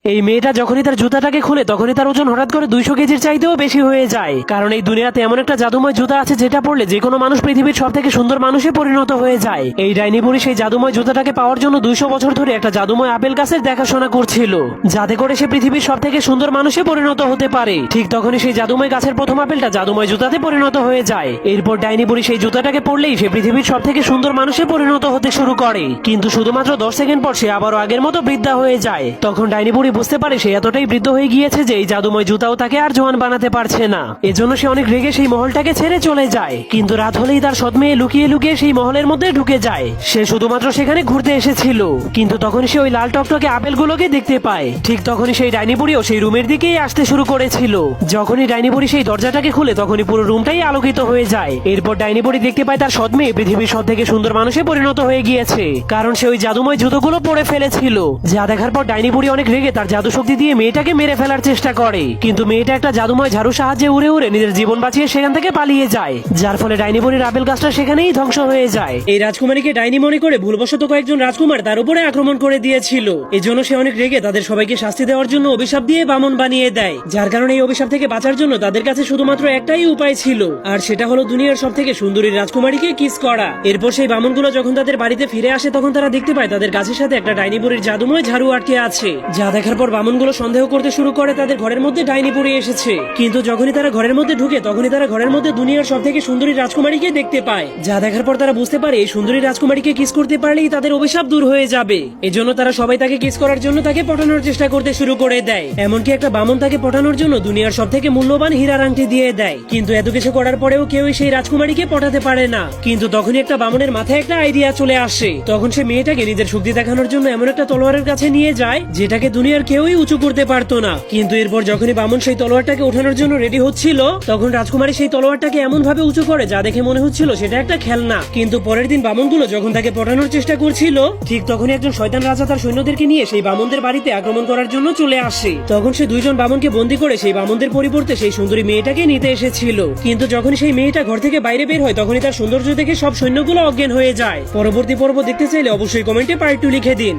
এই মেয়েটা যখনই তার জুতাটাকে খুলে তখনই তার ওজন হঠাৎ করে 200 কেজির চাইতেও বেশি হয়ে যায়। কারণ এই দুনিয়াতে এমন একটা জাদুময় জুতা আছে যেটা পরলে যে কোনো মানুষ পৃথিবীর সব থেকে সুন্দর মানুষে পরিণত হয়ে যায়। এই ডাইনি বুড়ি সেই জাদুময় জুতাটাকে পাওয়ার জন্য 200 বছর ধরে একটা জাদুময় আপেল গাছের দেখাশোনা করছিল, যাতে করে সে পৃথিবীর সব থেকে সুন্দর মানুষে পরিণত হতে পারে। ঠিক তখনই সেই জাদুময় গাছের প্রথম আপেলটা জাদুময় জুতাতে পরিণত হয়ে যায়। এরপর ডাইনি বুড়ি সেই জুতাটাকে পরলেই সে পৃথিবীর সব থেকে সুন্দর মানুষে পরিণত হতে শুরু করে। কিন্তু শুধুমাত্র 10 সেকেন্ড পর সে আবারও আগের মতো বৃদ্ধা হয়ে যায়। তখন ডাইনি বুড়ি বুঝতে পারে সে এতটাই বৃদ্ধ হয়ে গিয়েছে যে এই জাদুময় জুতাও তাকে আর জোয়ান বানাতে পারছে না। এজন্য সে অনেক রেগে সেই মহলটাকে ছেড়ে চলে যায়। কিন্তু রাত হলেই তার সৎ মেয়ে লুকিয়ে লুকিয়ে সেই মহলের মধ্যে ঢুকে যায়। সে শুধুমাত্র সেখানে ঘুরতে এসেছিল, কিন্তু তখন সে ওই লাল টকটকে আপেলগুলোকে দেখতে পায়। ঠিক তখনই সেই ডাইনি বুড়িও সেই রুমের দিকেই আসতে শুরু করেছিল। যখনই ডাইনি বুড়ি সেই দরজাটাকে খুলে তখনই পুরো রুমটাই আলোকিত হয়ে যায়। এরপর ডাইনি বুড়ি দেখতে পায় তার সৎ মেয়ে পৃথিবীর সব থেকে সুন্দর মানুষে পরিণত হয়ে গিয়েছে, কারণ সে ওই জাদুময় জুতোগুলো পরে ফেলেছিল। যা দেখার পর ডাইনি বুড়ি অনেক রেগে তার জাদু শক্তি দিয়ে মেয়েটাকে মেরে ফেলার চেষ্টা করে, কিন্তু মেয়েটা একটা জাদুময় ঝাড়ু সাহায্যে উড়ে উড়ে নিজের জীবন বাঁচিয়ে সেখান থেকে পালিয়ে যায়, যার ফলে ডাইনি বুড়ির আপেল গাছটা সেখানেই ধ্বংস হয়ে যায়। এই রাজকুমারীকে ডাইনি মনে করে ভুলবশত কয়েকজন রাজকুমার তার উপরে আক্রমণ করে দিয়েছিল। এজন্য সে অনেক রেগে তাদের সবাইকে শাস্তি দেওয়ার জন্য অভিশাপ দিয়ে বামন বানিয়ে দেয়, যার কারণে এই অভিশাপ থেকে বাঁচার জন্য তাদের কাছে শুধুমাত্র একটাই উপায় ছিল, আর সেটা হলো দুনিয়ার সব থেকে সুন্দরী রাজকুমারীকে কিস করা। এরপর সেই বামনগুলো যখন তাদের বাড়িতে ফিরে আসে তখন তারা দেখতে পায় তাদের গাছের সাথে একটা ডাইনি বুড়ির জাদুময় ঝাড়ু আটকে আছে। যা দেখার পর বামনগুলো সন্দেহ করতে শুরু করে তাদের ঘরের মধ্যে ডাইনি বুড়ি এসেছে। কিন্তু যখনই তারা ঘরের মধ্যে ঢুকে তখনই তারা ঘরের মধ্যে দুনিয়ার সব থেকে সুন্দরী রাজকুমারীকে দেখতে পায়। যা দেখার পর তারা বুঝতে পারে এই সুন্দরী রাজকুমারীকে কিস করতে পারলেই তাদের অভিশাপ দূর হয়ে যাবে। এজন্য তারা সবাই তাকে কিস করার জন্য তাকে পটানোর চেষ্টা করতে শুরু করে দেয়। এমনকি একটা বামন তাকে পটানোর জন্য দুনিয়ার সব থেকে মূল্যবান হীরার আংটি দিয়ে দেয়। কিন্তু এত কিছু করার পরেও কেউই সেই রাজকুমারীকে পটাতে পারে না। কিন্তু তখনই একটা বামনের মাথায় একটা আইডিয়া চলে আসে। তখন সে মেয়েটাকে নিজের শক্তি দেখানোর জন্য এমন একটা তলোয়ারের কাছে নিয়ে যায় যেটাকে দুনিয়ার কেউই উঁচু করতে পারতো না। কিন্তু এরপর যখনই বামন সেই তলোয়ারটাকে ওঠানোর জন্য রেডি হচ্ছিল তখন রাজকুমারী সেই তলোয়ারটাকে এমন ভাবে উঁচু করে যা দেখে মনে হচ্ছিল সেটা একটা খেলনা। কিন্তু পরের দিন বামনগুলো যখন তাকে পটানোর চেষ্টা করছিল ঠিক তখনই একজন শয়তান রাজা তার সৈন্যদেরকে নিয়ে সেই বামনদের বাড়িতে আক্রমণ করার জন্য চলে আসে। তখন সে দুইজন বামনকে বন্দী করে সেই বামনদের পরিবর্তে সেই সুন্দরী মেয়েটাকে নিতে এসেছিল। কিন্তু যখন সেই মেয়েটা ঘর থেকে বাইরে বের হয় তখনই তার সৌন্দর্য দেখে সব সৈন্যগুলো অজ্ঞান হয়ে যায়। পরবর্তী পর্ব দেখতে চাইলে অবশ্যই কমেন্টে পার্ট 2 লিখে দিন।